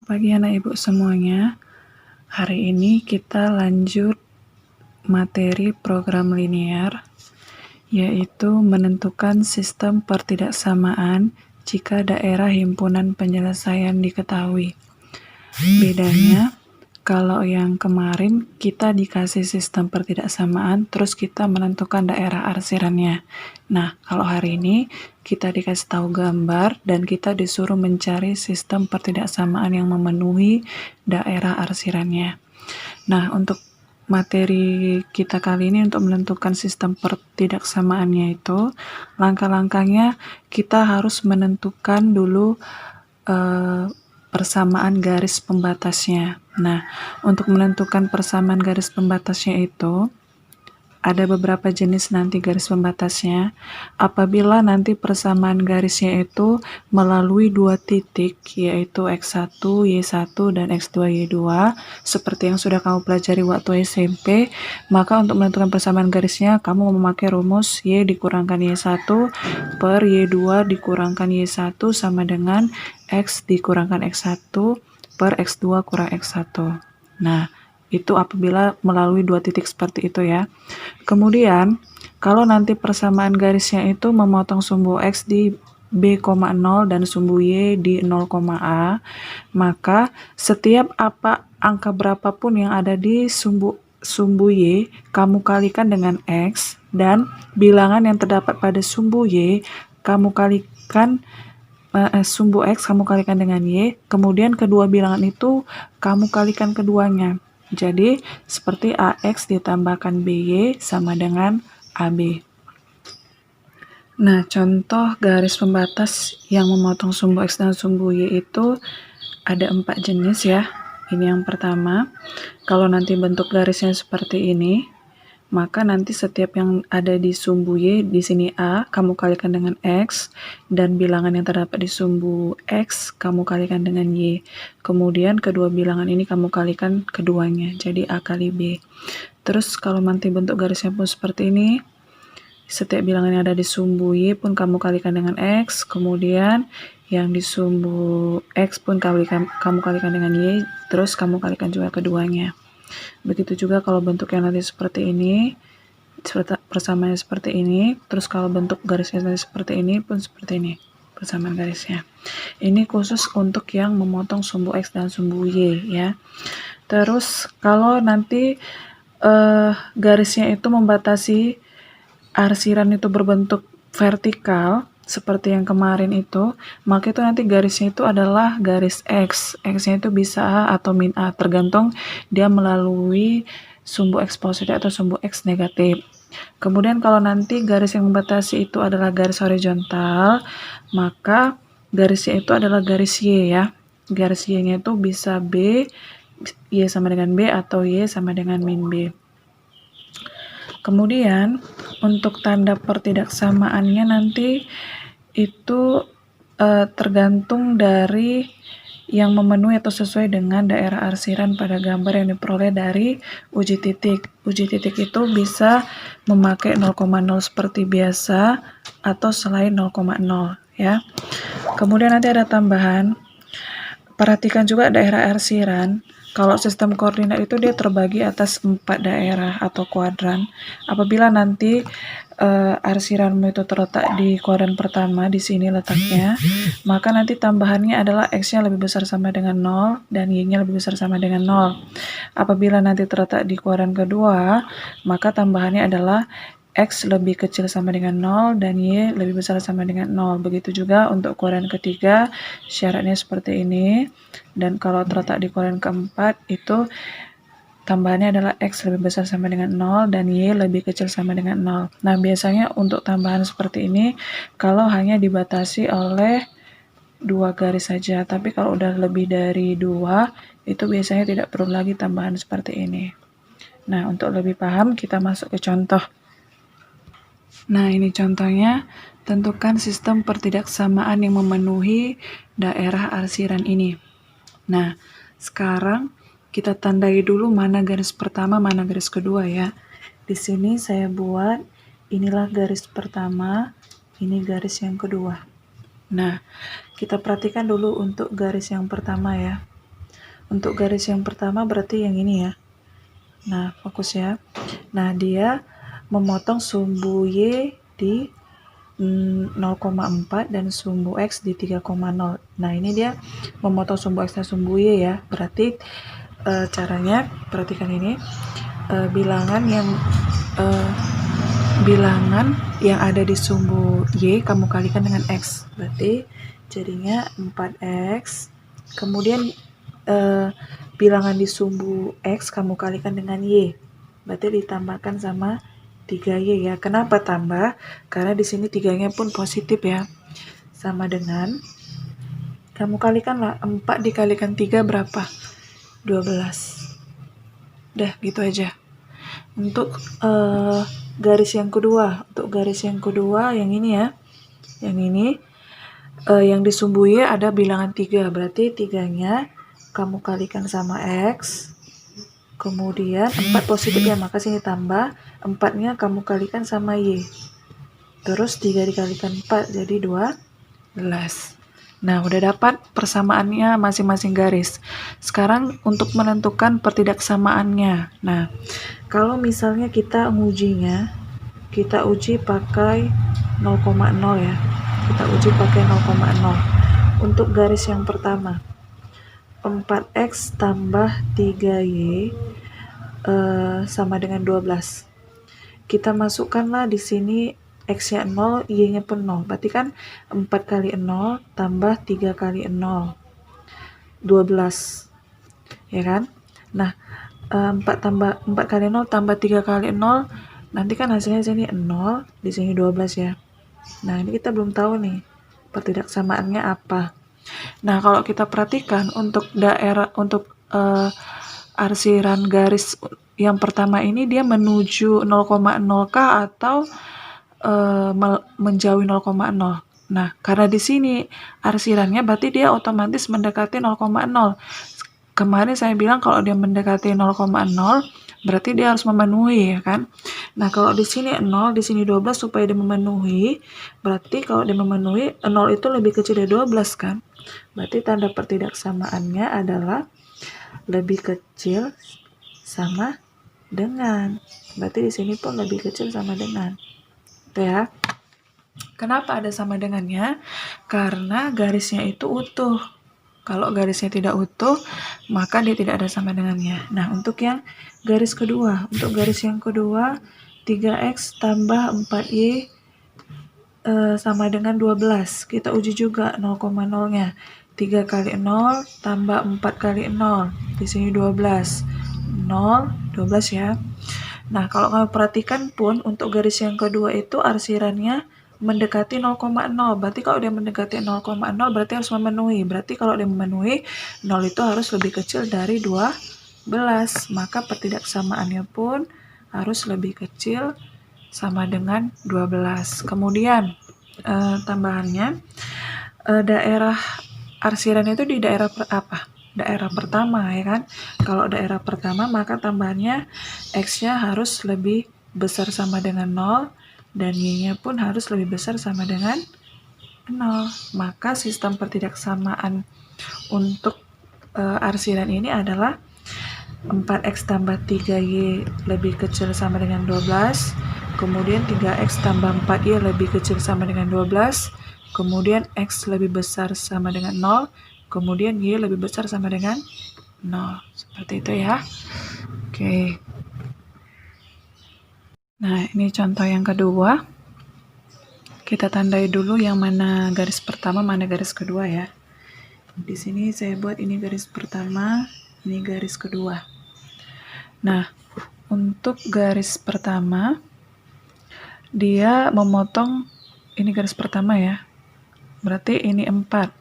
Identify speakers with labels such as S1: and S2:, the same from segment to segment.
S1: pagi anak ibu semuanya. Hari ini kita lanjut materi program linear, yaitu menentukan sistem pertidaksamaan jika daerah himpunan penyelesaian diketahui. Bedanya, kalau yang kemarin kita dikasih sistem pertidaksamaan, terus kita menentukan daerah arsirannya. Nah, kalau hari ini kita dikasih tahu gambar dan kita disuruh mencari sistem pertidaksamaan yang memenuhi daerah arsirannya. Nah, untuk materi kita kali ini untuk menentukan sistem pertidaksamaannya itu, langkah-langkahnya kita harus menentukan dulu persamaan garis pembatasnya. Nah, untuk menentukan persamaan garis pembatasnya itu, ada beberapa jenis nanti garis pembatasnya. Apabila nanti persamaan garisnya itu melalui dua titik, yaitu X1, Y1, dan X2, Y2, seperti yang sudah kamu pelajari waktu SMP, maka untuk menentukan persamaan garisnya, kamu memakai rumus Y dikurangkan Y1 per Y2 dikurangkan Y1 sama dengan X dikurangkan X1 per X2 kurang X1. Nah, itu apabila melalui dua titik seperti itu ya. Kemudian, kalau nanti persamaan garisnya itu memotong sumbu X di B,0 dan sumbu Y di 0,A, maka setiap angka berapapun yang ada di sumbu Y, kamu kalikan dengan X, dan bilangan yang terdapat pada sumbu Y, kamu kalikan sumbu X kamu kalikan dengan Y, kemudian kedua bilangan itu kamu kalikan keduanya. Jadi, seperti AX ditambahkan BY sama dengan AB. Nah, contoh garis pembatas yang memotong sumbu X dan sumbu Y itu ada 4 jenis ya. Ini yang pertama. Kalau nanti bentuk garisnya seperti ini, maka nanti setiap yang ada di sumbu Y, di sini A, kamu kalikan dengan X, dan bilangan yang terdapat di sumbu X, kamu kalikan dengan Y. Kemudian kedua bilangan ini kamu kalikan keduanya, jadi A kali B. Terus kalau nanti bentuk garisnya pun seperti ini, setiap bilangan yang ada di sumbu Y pun kamu kalikan dengan X, kemudian yang di sumbu X pun kamu kalikan dengan Y, terus kamu kalikan juga keduanya. Begitu juga kalau bentuknya nanti seperti ini, persamaannya seperti ini, terus kalau bentuk garisnya nanti seperti ini pun seperti ini, persamaan garisnya. Ini khusus untuk yang memotong sumbu X dan sumbu Y ya. Terus kalau nanti garisnya itu membatasi arsiran itu berbentuk vertikal, seperti yang kemarin itu, maka itu nanti garisnya itu adalah garis X. X-nya itu bisa A atau min A, tergantung dia melalui sumbu X positif atau sumbu X negatif. Kemudian kalau nanti garis yang membatasi itu adalah garis horizontal, maka garisnya itu adalah garis Y ya. Garis Y-nya itu bisa B, Y sama dengan B, atau Y sama dengan min B. Kemudian untuk tanda pertidaksamaannya nanti itu tergantung dari yang memenuhi atau sesuai dengan daerah arsiran pada gambar yang diperoleh dari uji titik. Uji titik itu bisa memakai 0,0 seperti biasa atau selain 0,0 ya. Kemudian nanti ada tambahan, perhatikan juga daerah arsiran. Kalau sistem koordinat itu dia terbagi atas 4 daerah atau kuadran. Apabila nanti arsiranmu itu terletak di kuadran pertama, di sini letaknya, maka nanti tambahannya adalah X-nya lebih besar sama dengan 0 dan Y-nya lebih besar sama dengan 0. Apabila nanti terletak di kuadran kedua, maka tambahannya adalah X lebih kecil sama dengan 0 dan Y lebih besar sama dengan 0. Begitu juga untuk kuadran ketiga, syaratnya seperti ini. Dan kalau terletak di kuadran keempat, itu tambahannya adalah X lebih besar sama dengan 0 dan Y lebih kecil sama dengan 0. Nah, biasanya untuk tambahan seperti ini, kalau hanya dibatasi oleh 2 garis saja. Tapi kalau udah lebih dari 2, itu biasanya tidak perlu lagi tambahan seperti ini. Nah, untuk lebih paham, kita masuk ke contoh. Nah, ini contohnya, tentukan sistem pertidaksamaan yang memenuhi daerah arsiran ini. Nah, sekarang kita tandai dulu mana garis pertama, mana garis kedua ya. Di sini saya buat, inilah garis pertama, ini garis yang kedua. Nah, kita perhatikan dulu untuk garis yang pertama ya. Untuk garis yang pertama berarti yang ini ya. Nah, fokus ya. Nah, dia memotong sumbu Y di 0,4 dan sumbu X di 3,0. Nah, ini dia memotong sumbu X dan sumbu Y ya. Berarti caranya, perhatikan ini, bilangan yang ada di sumbu Y kamu kalikan dengan X. Berarti jadinya 4X. Kemudian bilangan di sumbu X kamu kalikan dengan Y. Berarti ditambahkan sama 3Y ya. Kenapa tambah? Karena di sini 3-nya pun positif ya. Sama dengan, kamu kalikanlah 4 dikalikan 3 berapa? 12. Udah gitu aja. Untuk garis yang kedua, yang ini ya. Yang ini yang di sumbu Y ada bilangan 3. Berarti 3-nya kamu kalikan sama X. Kemudian 4 positif ya, maka sini tambah, 4-nya kamu kalikan sama Y. Terus 3 dikalikan 4 jadi 12. Nah, udah dapat persamaannya masing-masing garis. Sekarang untuk menentukan pertidaksamaannya. Nah, kalau misalnya kita ngujinya, kita uji pakai 0,0 ya. Kita uji pakai 0,0. Untuk garis yang pertama, 4X tambah 3Y sama dengan 12. Kita masukkanlah di sini X-nya 0, Y-nya pun 0. Berarti kan 4 kali 0 tambah 3 kali 0. 12. Ya kan? Nah, 4 kali 0 tambah 3 kali 0, nanti kan hasilnya sini 0, di sini 12 ya. Nah, ini kita belum tahu nih pertidaksamaannya apa. Nah, kalau kita perhatikan untuk arsiran garis yang pertama ini dia menuju 0,0 kah atau menjauhi 0,0. Nah, karena di sini arsirannya berarti dia otomatis mendekati 0,0. Kemarin saya bilang kalau dia mendekati 0,0 berarti dia harus memenuhi ya kan. Nah, kalau di sini 0, di sini 12 supaya dia memenuhi, berarti kalau dia memenuhi 0 itu lebih kecil dari 12 kan. Berarti tanda pertidaksamaannya adalah lebih kecil sama dengan. Berarti di sini pun lebih kecil sama dengan. Itu ya. Kenapa ada sama dengannya? Karena garisnya itu utuh. Kalau garisnya tidak utuh, maka dia tidak ada sama dengannya. Nah, untuk yang garis kedua, 3X tambah 4Y sama dengan 12. Kita uji juga 0,0-nya. 3 kali 0 tambah 4 kali 0. Di sini 12. 0, 12 ya. Nah, kalau kamu perhatikan pun untuk garis yang kedua itu arsirannya mendekati 0,0. Berarti kalau dia mendekati 0,0 berarti harus memenuhi. Berarti kalau dia memenuhi 0 itu harus lebih kecil dari 12. Maka pertidaksamaannya pun harus lebih kecil sama dengan 12. Kemudian tambahannya daerah arsiran itu di daerah apa? Daerah pertama ya kan. Kalau daerah pertama maka tambahannya X-nya harus lebih besar sama dengan 0 dan Y-nya pun harus lebih besar sama dengan 0. Maka sistem pertidaksamaan untuk arsiran ini adalah 4X tambah 3Y lebih kecil sama dengan 12, kemudian 3X tambah 4Y lebih kecil sama dengan 12, kemudian X lebih besar sama dengan 0, kemudian Y lebih besar sama dengan 0. Seperti itu ya. Oke. Nah, ini contoh yang kedua. Kita tandai dulu yang mana garis pertama, mana garis kedua ya. Di sini saya buat ini garis pertama, ini garis kedua. Nah, untuk garis pertama, dia memotong, ini garis pertama ya. Berarti ini 4.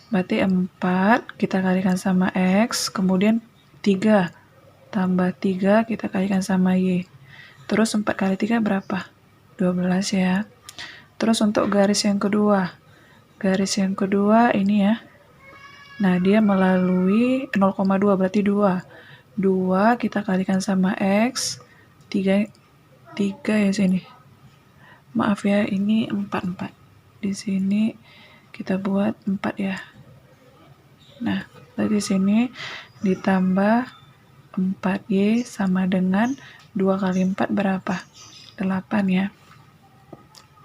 S1: Berarti 4 kita kalikan sama X, kemudian 3. Tambah 3 kita kalikan sama Y. Terus 4 kali 3 berapa? 12 ya. Terus untuk garis yang kedua. Garis yang kedua ini ya. Nah, dia melalui 0,2 berarti 2. 2 kita kalikan sama X. 3 ya sini. Maaf ya, ini 4. Di sini kita buat 4 ya. Nah, Berarti di sini ditambah 4Y sama dengan 2 kali 4 berapa? 8 ya.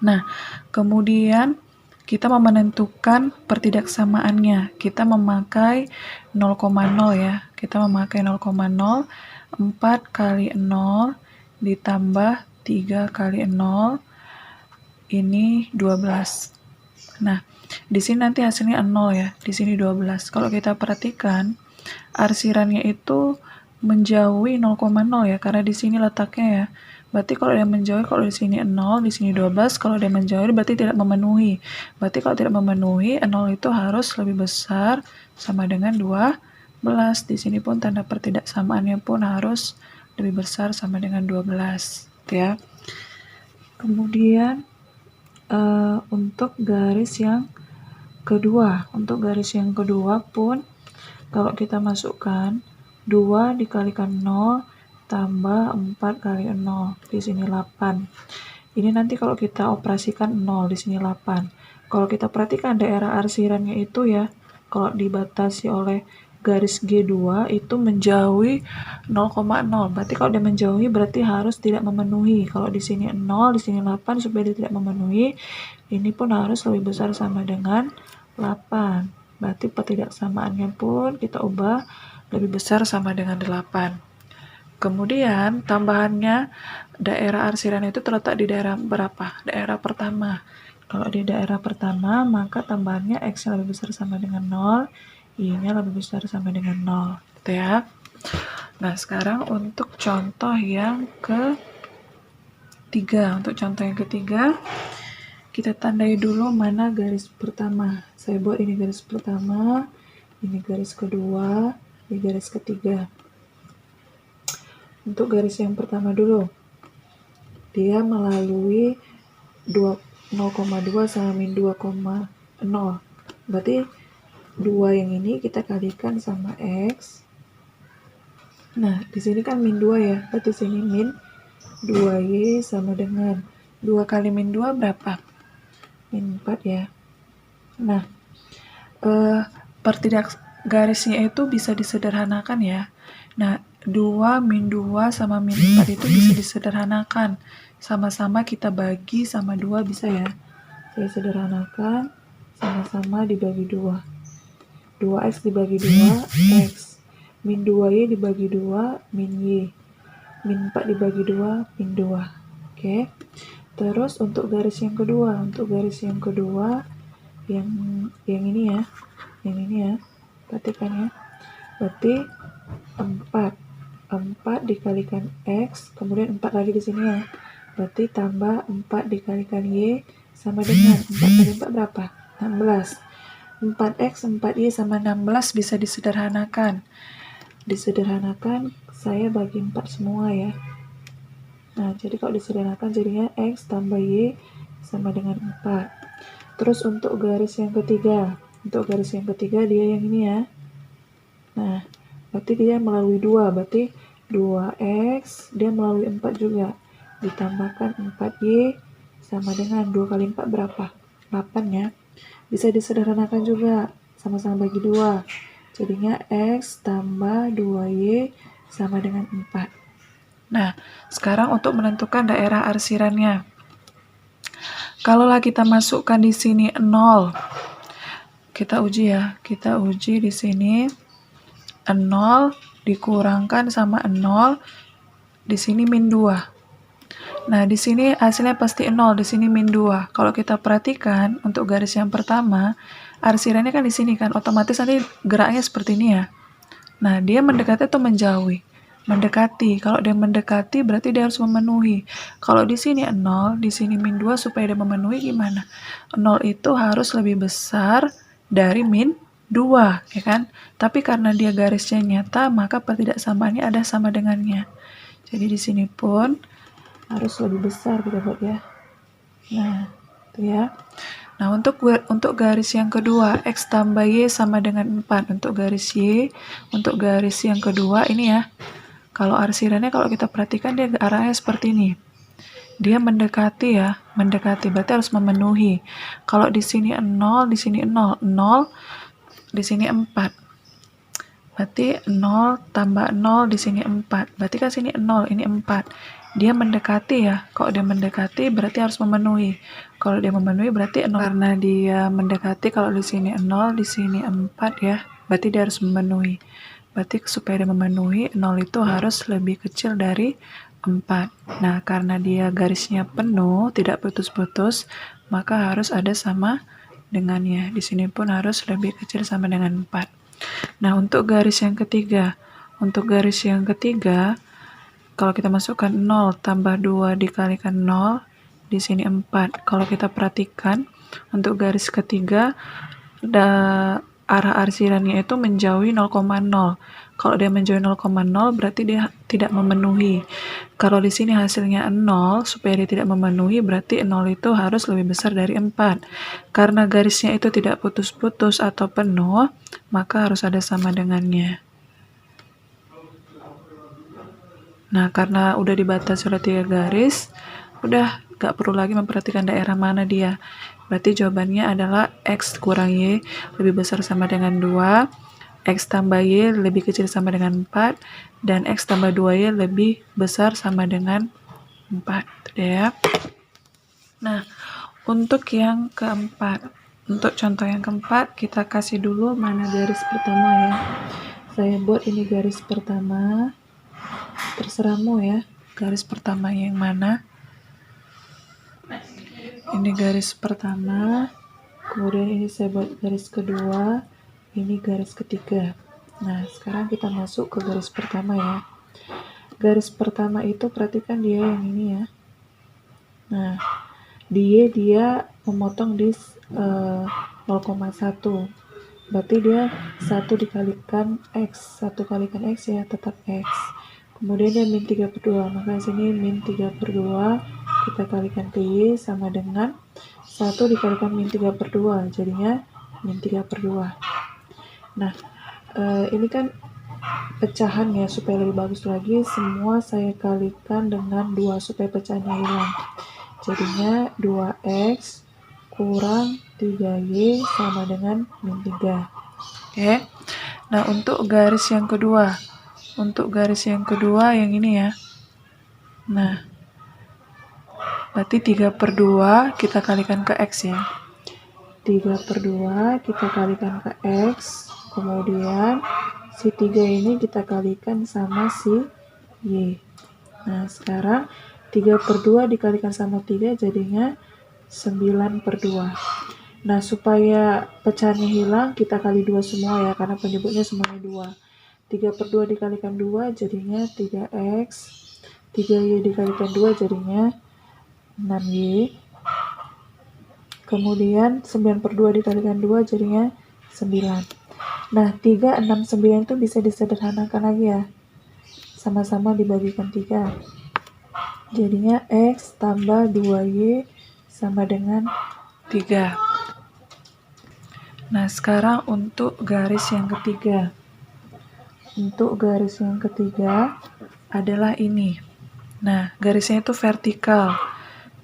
S1: Nah, kemudian kita mau menentukan pertidaksamaannya. Kita memakai 0,0 ya. Kita memakai 0,0, 4 kali 0 ditambah 3 kali 0, ini 12. Nah, di sini nanti hasilnya 0 ya. Di sini 12. Kalau kita perhatikan, arsirannya itu menjauhi 0,0 ya, karena di sini letaknya ya. Berarti kalau dia menjauhi, kalau di sini 0, di sini 12, kalau dia menjauhi berarti tidak memenuhi. Berarti kalau tidak memenuhi, 0 itu harus lebih besar sama dengan 12. Di sini pun tanda pertidaksamaannya pun harus lebih besar sama dengan 12, ya. Kemudian untuk garis yang kedua pun kalau kita masukkan 2 dikalikan 0 tambah 4 kali 0, di sini 8. Ini nanti kalau kita operasikan 0, di sini 8. Kalau kita perhatikan daerah arsirannya itu ya, kalau dibatasi oleh garis G2 itu menjauhi 0,0. Berarti kalau dia menjauhi berarti harus tidak memenuhi. Kalau di sini 0, di sini 8, supaya dia tidak memenuhi, ini pun harus lebih besar sama dengan 8. Berarti pertidaksamaannya pun kita ubah lebih besar sama dengan 8. Kemudian tambahannya daerah arsiran itu terletak di daerah berapa? Daerah pertama. Kalau di daerah pertama maka tambahannya X-nya lebih besar sama dengan 0, Y-nya lebih besar sama dengan 0. Gitu ya. Nah, sekarang untuk contoh yang ketiga. Untuk contoh yang ketiga, kita tandai dulu mana garis pertama. Saya buat ini garis pertama, ini garis kedua, ini garis ketiga. Untuk garis yang pertama dulu, dia melalui 0,2 sama min 2,0. Berarti 2 yang ini kita kalikan sama X. Nah, di sini kan min 2 ya, berarti sini min 2Y sama dengan 2 kali min 2 berapa? Min 4 ya. Nah, garisnya itu bisa disederhanakan ya. Nah, 2 min 2 sama min 4 itu bisa disederhanakan. Sama-sama kita bagi sama 2 bisa ya. Saya sederhanakan, sama-sama dibagi 2. 2X dibagi 2, X. Min 2Y dibagi 2, min Y. Min 4 dibagi 2, min 2. Oke. Terus untuk garis yang kedua, yang ini ya. Yang ini ya. Perhatikan ya. Berarti 4 dikalikan X, kemudian 4 lagi di sini ya. Berarti tambah 4 dikalikan Y sama dengan 4 kali 4 berapa? 16. 4X, 4Y sama 16 bisa disederhanakan. Saya bagi 4 semua ya. Nah, jadi kalau disederhanakan jadinya X tambah Y sama dengan 4. Terus untuk garis yang ketiga. Dia yang ini ya. Nah, berarti dia melalui 2, berarti 2X, dia melalui 4 juga. Ditambahkan 4Y sama dengan 2 kali 4 berapa? 8 ya. Bisa disederhanakan juga, sama-sama bagi 2. Jadinya X tambah 2Y sama dengan 4. Nah, sekarang untuk menentukan daerah arsirannya. Kalaulah kita masukkan di sini 0, kita uji ya. Kita uji di sini 0 dikurangkan sama 0, di sini min 2. Nah, di sini hasilnya pasti 0, di sini min 2. Kalau kita perhatikan untuk garis yang pertama, arsirannya kan di sini kan, otomatis nanti geraknya seperti ini ya. Nah, dia mendekati atau menjauhi? Mendekati. Kalau dia mendekati berarti dia harus memenuhi. Kalau di sini 0, di sini min 2, supaya dia memenuhi gimana? 0 itu harus lebih besar dari min 2, ya kan? Tapi karena dia garisnya nyata, maka pertidaksamaannya ada sama dengannya. Jadi di sini pun harus lebih besar kita buat ya. Nah, itu ya. Nah, untuk garis yang kedua, X tambah Y sama dengan 4. Untuk garis Y, untuk garis yang kedua ini ya. Kalau arsirannya kalau kita perhatikan dia arahnya seperti ini. Dia mendekati ya, berarti harus memenuhi. Kalau di sini 0, di sini 0, 0, di sini 4. Berarti 0 tambah 0 di sini 4. Berarti kan sini 0, ini 4. Dia mendekati ya. Kalau dia mendekati berarti harus memenuhi. Kalau dia memenuhi berarti 0. Karena dia mendekati, kalau di sini 0, di sini 4 ya. Berarti dia harus memenuhi. Berarti supaya dia memenuhi, 0 itu harus lebih kecil dari 4. Nah, karena dia garisnya penuh, tidak putus-putus, maka harus ada sama dengannya. Di sini pun harus lebih kecil sama dengan 4. Nah, untuk garis yang ketiga, kalau kita masukkan 0 tambah 2 dikalikan 0, di sini 4. Kalau kita perhatikan, untuk garis ketiga, arah arsirannya itu menjauhi 0,0. Kalau dia menjauhi 0,0 berarti dia tidak memenuhi. Kalau di sini hasilnya 0, supaya dia tidak memenuhi berarti 0 itu harus lebih besar dari 4. Karena garisnya itu tidak putus-putus atau penuh, maka harus ada sama dengannya. Nah, karena udah dibatasi oleh 3 garis, udah gak perlu lagi memperhatikan daerah mana dia. Berarti jawabannya adalah X kurang Y lebih besar sama dengan 2, X tambah Y lebih kecil sama dengan 4, dan X tambah 2Y lebih besar sama dengan 4. Itu ya. Nah, untuk yang keempat, untuk contoh yang keempat, kita kasih dulu mana garis pertama ya. Saya buat ini garis pertama, terserahmu ya, garis pertama yang mana. Ini garis pertama, kemudian ini saya buat garis kedua, ini garis ketiga. Nah, sekarang kita masuk ke garis pertama ya. Garis pertama itu perhatikan dia yang ini ya. Nah, dia memotong di 0,1. Berarti dia 1 dikalikan X. 1 kalikan X ya tetap X. Kemudian dia min 3/2. Maka sini min 3/2 kita kalikan ke Y sama dengan 1 dikalikan min 3/2. Jadinya min 3/2. Nah, ini kan pecahan ya, supaya lebih bagus lagi semua saya kalikan dengan 2 supaya pecahannya hilang. Jadinya 2X kurang 3Y sama dengan min 3. Oke. Nah, untuk garis yang kedua, yang ini ya. Nah, berarti 3/2 kita kalikan ke X ya. 3/2 kita kalikan ke X, kemudian si 3 ini kita kalikan sama si Y. Nah, sekarang 3/2 dikalikan sama 3 jadinya 9/2. Nah, supaya pecahannya hilang, kita kali 2 semua ya, karena penyebutnya semuanya 2. 3/2 dikalikan 2 jadinya 3X. 3Y dikalikan 2 jadinya 6Y. Kemudian 9/2 dikalikan 2 jadinya 9. Nah, 3, 6, 9 itu bisa disederhanakan lagi ya. Sama-sama dibagikan 3. Jadinya X tambah 2Y sama dengan 3. Nah, sekarang untuk garis yang ketiga. Untuk garis yang ketiga adalah ini. Nah, garisnya itu vertikal.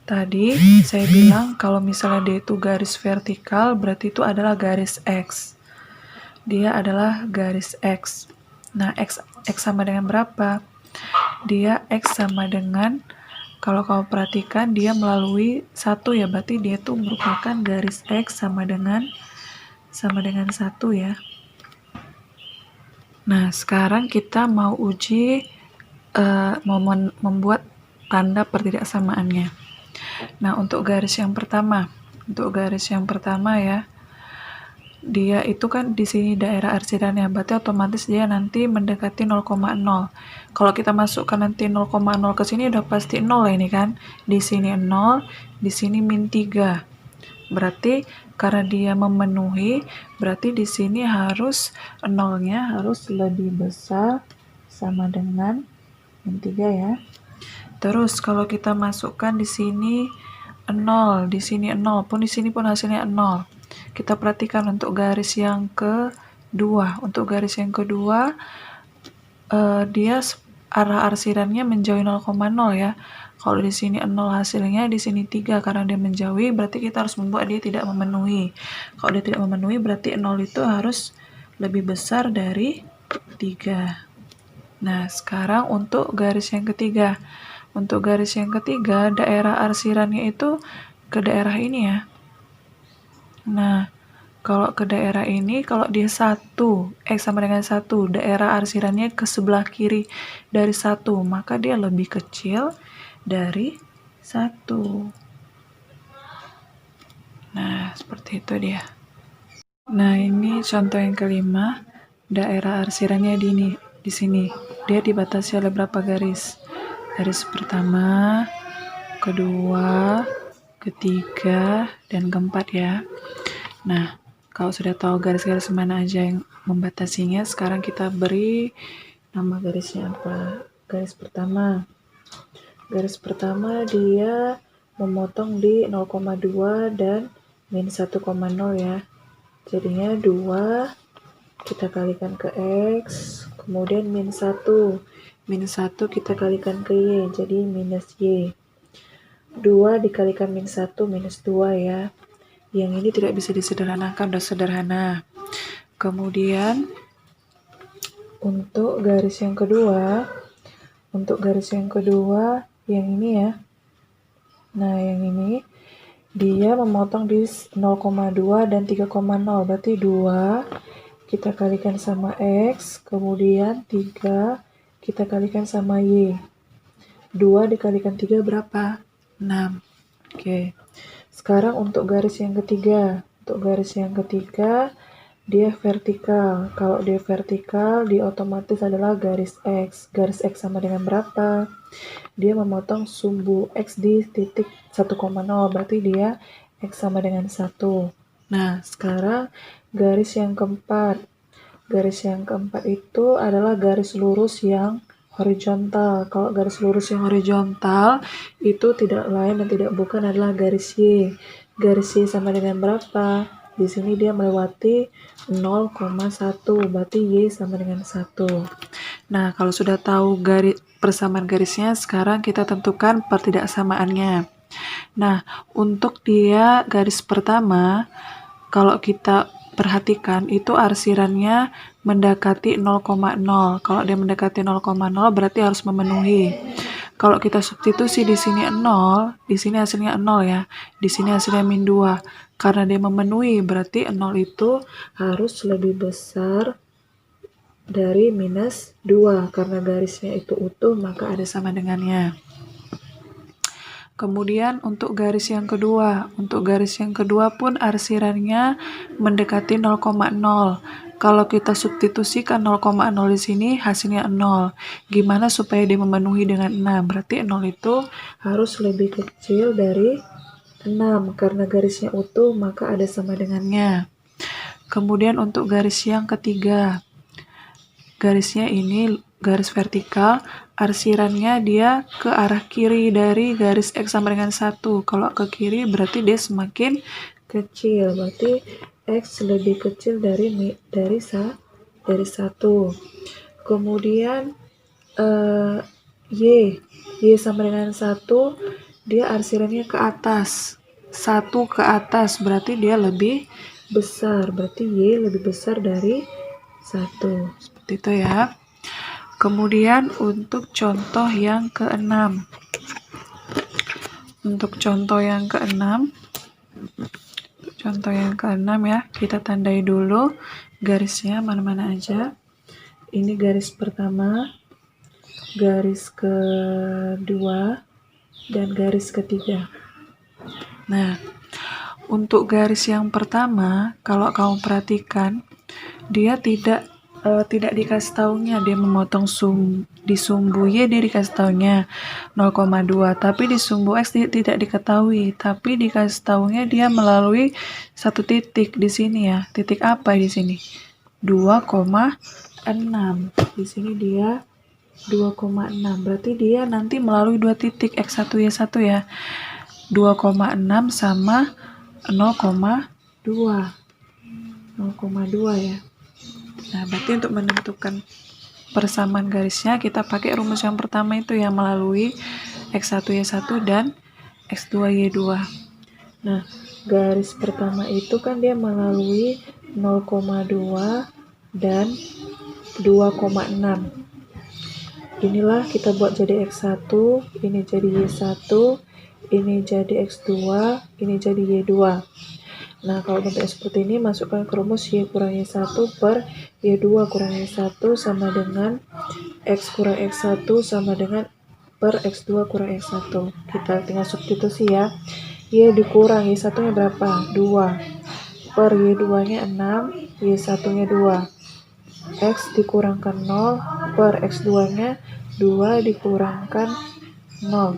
S1: Tadi saya bilang kalau misalnya dia itu garis vertikal, berarti itu adalah garis X. Dia adalah garis X. Nah, X sama dengan berapa? Dia X sama dengan, kalau kamu perhatikan dia melalui 1 ya, berarti dia itu merupakan garis X sama dengan 1 ya. Nah, sekarang kita mau uji, mau membuat tanda pertidaksamaannya. Nah, untuk garis yang pertama ya, dia itu kan di sini daerah arsirannya, berarti otomatis dia nanti mendekati 0,0. Kalau kita masukkan nanti 0,0 ke sini udah pasti 0 lah ini kan. Di sini 0, di sini min 3. Berarti karena dia memenuhi, berarti di sini harus 0-nya harus lebih besar sama dengan min 3 ya. Terus kalau kita masukkan di sini 0, di sini 0, di sini pun hasilnya 0. Kita perhatikan untuk garis yang kedua. Untuk garis yang kedua, dia arah arsirannya menjauhi 0,0 ya. Kalau di sini 0 hasilnya, di sini 3 karena dia menjauhi, berarti kita harus membuat dia tidak memenuhi. Kalau dia tidak memenuhi, berarti 0 itu harus lebih besar dari 3. Nah, sekarang untuk garis yang ketiga. Untuk garis yang ketiga, daerah arsirannya itu ke daerah ini ya. Nah, kalau ke daerah ini, kalau dia 1, X sama dengan 1, daerah arsirannya ke sebelah kiri dari 1, maka dia lebih kecil dari 1. Nah, seperti itu dia. Nah, ini contoh yang kelima. Daerah arsirannya di sini. Dia dibatasi oleh berapa garis? Garis pertama, kedua, ketiga, dan keempat ya. Nah, kalau sudah tahu garis-garis mana aja yang membatasinya, sekarang kita beri nama garisnya apa? Garis pertama. Garis pertama dia memotong di 0,2 dan min 1,0 ya. Jadinya 2 kita kalikan ke X, kemudian min 1. Min 1 kita kalikan ke Y, jadi minus Y. 2 dikalikan min 1, minus 2 ya. Yang ini tidak bisa disederhanakan, udah sederhana. Kemudian untuk garis yang kedua, yang ini ya. Nah, yang ini dia memotong di 0,2 dan 3,0, berarti 2 kita kalikan sama X, kemudian 3 kita kalikan sama Y. 2 dikalikan 3 berapa? 6. Oke. Sekarang untuk garis yang ketiga. Untuk garis yang ketiga, dia vertikal. Kalau dia vertikal, dia otomatis adalah garis X. Garis X sama dengan berapa? Dia memotong sumbu X di titik 1,0, berarti dia X sama dengan 1. Nah, sekarang garis yang keempat. Garis yang keempat itu adalah garis lurus yang horizontal. Kalau garis lurus yang horizontal itu tidak lain dan tidak bukan adalah garis Y. Garis Y sama dengan berapa? Di sini dia melewati 0,1, berarti Y sama dengan 1. Nah, kalau sudah tahu persamaan garisnya, sekarang kita tentukan pertidaksamaannya. Nah, untuk dia garis pertama, kalau kita perhatikan itu arsirannya mendekati 0,0. Kalau dia mendekati 0,0 berarti harus memenuhi. Kalau kita substitusi di sini 0, di sini hasilnya 0 ya. Di sini hasilnya min 2. Karena dia memenuhi berarti 0 itu harus lebih besar dari minus 2. Karena garisnya itu utuh maka ada sama dengannya. Kemudian untuk garis yang kedua pun arsirannya mendekati 0,0. Kalau kita substitusikan 0,0 di sini hasilnya 0. Gimana supaya dia memenuhi dengan 6? Berarti 0 itu harus lebih kecil dari 6. Karena garisnya utuh maka ada sama dengannya. Kemudian untuk garis yang ketiga. Garisnya ini garis vertikal, arsirannya dia ke arah kiri dari garis X sama dengan 1. Kalau ke kiri berarti dia semakin kecil, berarti X lebih kecil dari 1. Kemudian Y sama dengan 1, dia arsirannya ke atas. 1 ke atas berarti dia lebih besar, berarti Y lebih besar dari 1. Seperti itu ya. Kemudian untuk contoh yang keenam. Ya, kita tandai dulu garisnya mana-mana aja. Ini garis pertama, garis kedua, dan garis ketiga. Nah, untuk garis yang pertama, kalau kamu perhatikan, dia tidak dikasih taunya dia memotong di sumbu Y, dia dikasih taunya 0,2, tapi di sumbu X tidak diketahui, tapi dikasih taunya dia melalui satu titik di sini ya. Titik apa di sini? 2,6. Di sini dia 2,6. Berarti dia nanti melalui dua titik X1 Y1 ya. 2,6 sama 0,2 ya. Nah, berarti untuk menentukan persamaan garisnya kita pakai rumus yang pertama itu yang melalui X1 Y1 dan X2 Y2. Nah, garis pertama itu kan dia melalui 0,2 dan 2,6. Inilah kita buat jadi X1, ini jadi Y1, ini jadi X2, ini jadi Y2. Nah, kalau bentuknya seperti ini, masukkan ke rumus Y kurang Y1 per Y2 kurang Y1 sama dengan X kurang X1 sama dengan per X2 kurang X1. Kita tinggal substitusi ya. Y dikurang Y1-nya berapa? 2. Per Y2-nya 6, Y1-nya 2. X dikurangkan 0 per X2-nya 2 dikurangkan 0.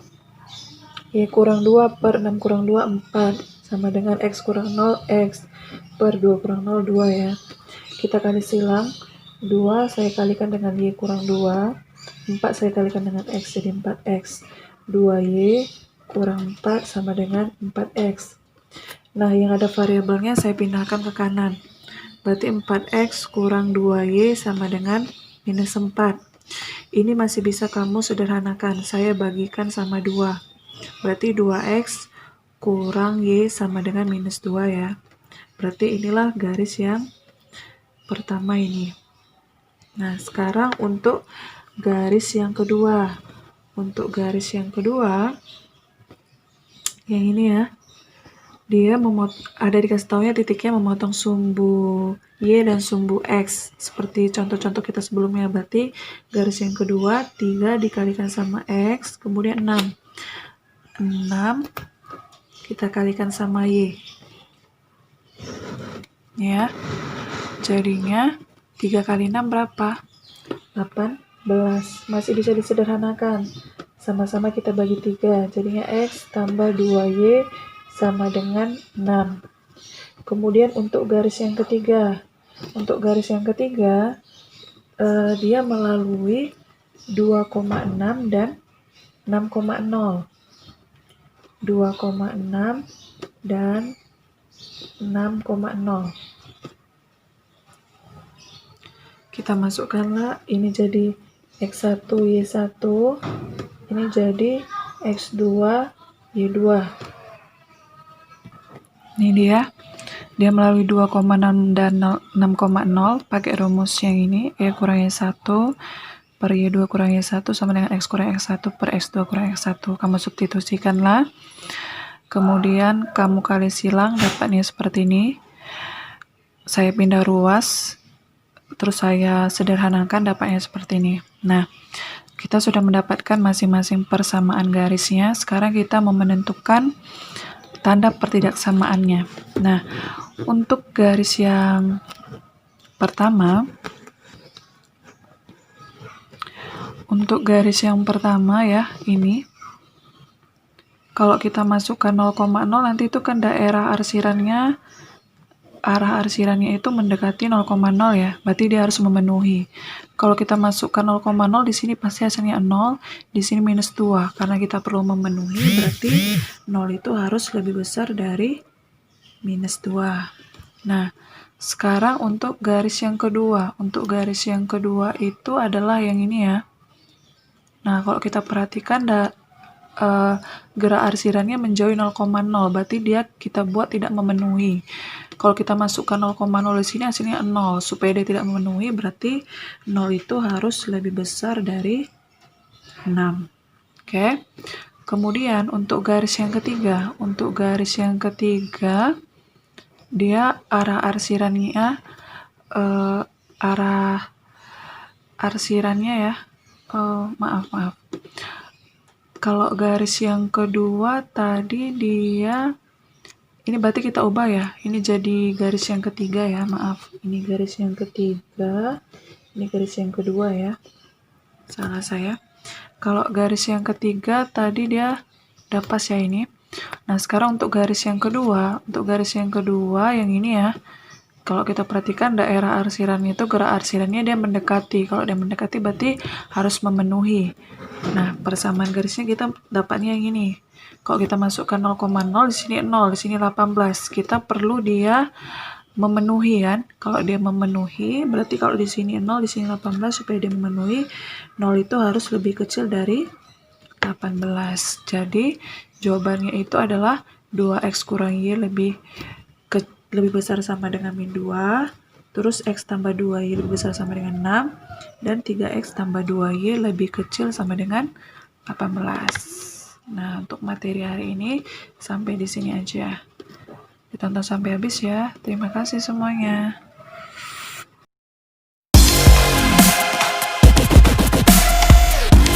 S1: Y kurang 2 per 6 kurang 2, 4. Sama dengan X kurang 0, X per 2 kurang 0, 2 ya. Kita kali silang. 2 saya kalikan dengan Y kurang 2. 4 saya kalikan dengan X jadi 4X. 2Y kurang 4 sama dengan 4X. Nah, yang ada variabelnya saya pindahkan ke kanan. Berarti 4X kurang 2Y sama dengan minus 4. Ini masih bisa kamu sederhanakan. Saya bagikan sama 2. Berarti 2X kurang Y sama dengan minus 2 ya. Berarti inilah garis yang pertama ini. Nah, sekarang untuk garis yang kedua. Untuk garis yang kedua, yang ini ya. Dia ada dikasih taunya titiknya memotong sumbu Y dan sumbu X. Seperti contoh-contoh kita sebelumnya. Berarti garis yang kedua, 3 dikalikan sama X, kemudian 6. 6 kita kalikan sama Y. Ya, jadinya 3 kali 6 berapa? 18. Masih bisa disederhanakan. Sama-sama kita bagi 3. Jadinya X tambah 2Y sama dengan 6. Kemudian untuk garis yang ketiga. Untuk garis yang ketiga, dia melalui 2,6 dan 6,0. 2,6 dan 6,0. Kita masukkanlah, ini jadi X1, Y1, ini jadi X2, Y2. Ini dia melalui 2,6 dan 6,0 pakai rumus yang ini, Y kurang Y1 per Y2 kurang Y1 sama dengan X kurang X1 per X2 kurang X1. Kamu substitusikanlah. Kemudian kamu kali silang, dapatnya seperti ini. Saya pindah ruas, terus saya sederhanakan, dapatnya seperti ini. Nah, kita sudah mendapatkan masing-masing persamaan garisnya. Sekarang kita mau menentukan tanda pertidaksamaannya. Nah, untuk garis yang pertama, ya, ini kalau kita masukkan 0,0 nanti itu kan daerah arsirannya, arah arsirannya itu mendekati 0,0 ya, berarti dia harus memenuhi. Kalau kita masukkan 0,0 di sini pasti hasilnya 0, di sini minus 2. Karena kita perlu memenuhi, berarti 0 itu harus lebih besar dari minus 2. Nah, sekarang untuk garis yang kedua. Untuk garis yang kedua itu adalah yang ini ya. Nah, kalau kita perhatikan gerak arsirannya menjauhi 0,0, berarti dia kita buat tidak memenuhi. Kalau kita masukkan 0,0 di sini hasilnya 0. Supaya dia tidak memenuhi, berarti 0 itu harus lebih besar dari 6. Oke. Kemudian untuk garis yang ketiga. Untuk garis yang ketiga, dia arah arsirannya ya. Maaf. Kalau garis yang kedua tadi dia, ini berarti kita ubah ya. Ini jadi garis yang ketiga ya, maaf. Ini garis yang ketiga, ini garis yang kedua ya. Salah saya. Kalau garis yang ketiga tadi dia dapat ya ini. Nah, sekarang untuk garis yang kedua, yang ini ya. Kalau kita perhatikan daerah arsirannya itu, gerak arsirannya dia mendekati. Kalau dia mendekati berarti harus memenuhi. Nah, persamaan garisnya kita dapatnya yang ini. Kalau kita masukkan 0,0 di sini 0, di sini 18. Kita perlu dia memenuhi kan. Kalau dia memenuhi, berarti kalau di sini 0, di sini 18, supaya dia memenuhi, 0 itu harus lebih kecil dari 18. Jadi, jawabannya itu adalah 2X kurang Y lebih besar sama dengan min 2. terus X tambah 2Y lebih besar sama dengan 6, dan 3X tambah 2Y lebih kecil sama dengan 18. Nah, untuk materi hari ini sampai di sini aja. Ditonton sampai habis ya. Terima kasih semuanya.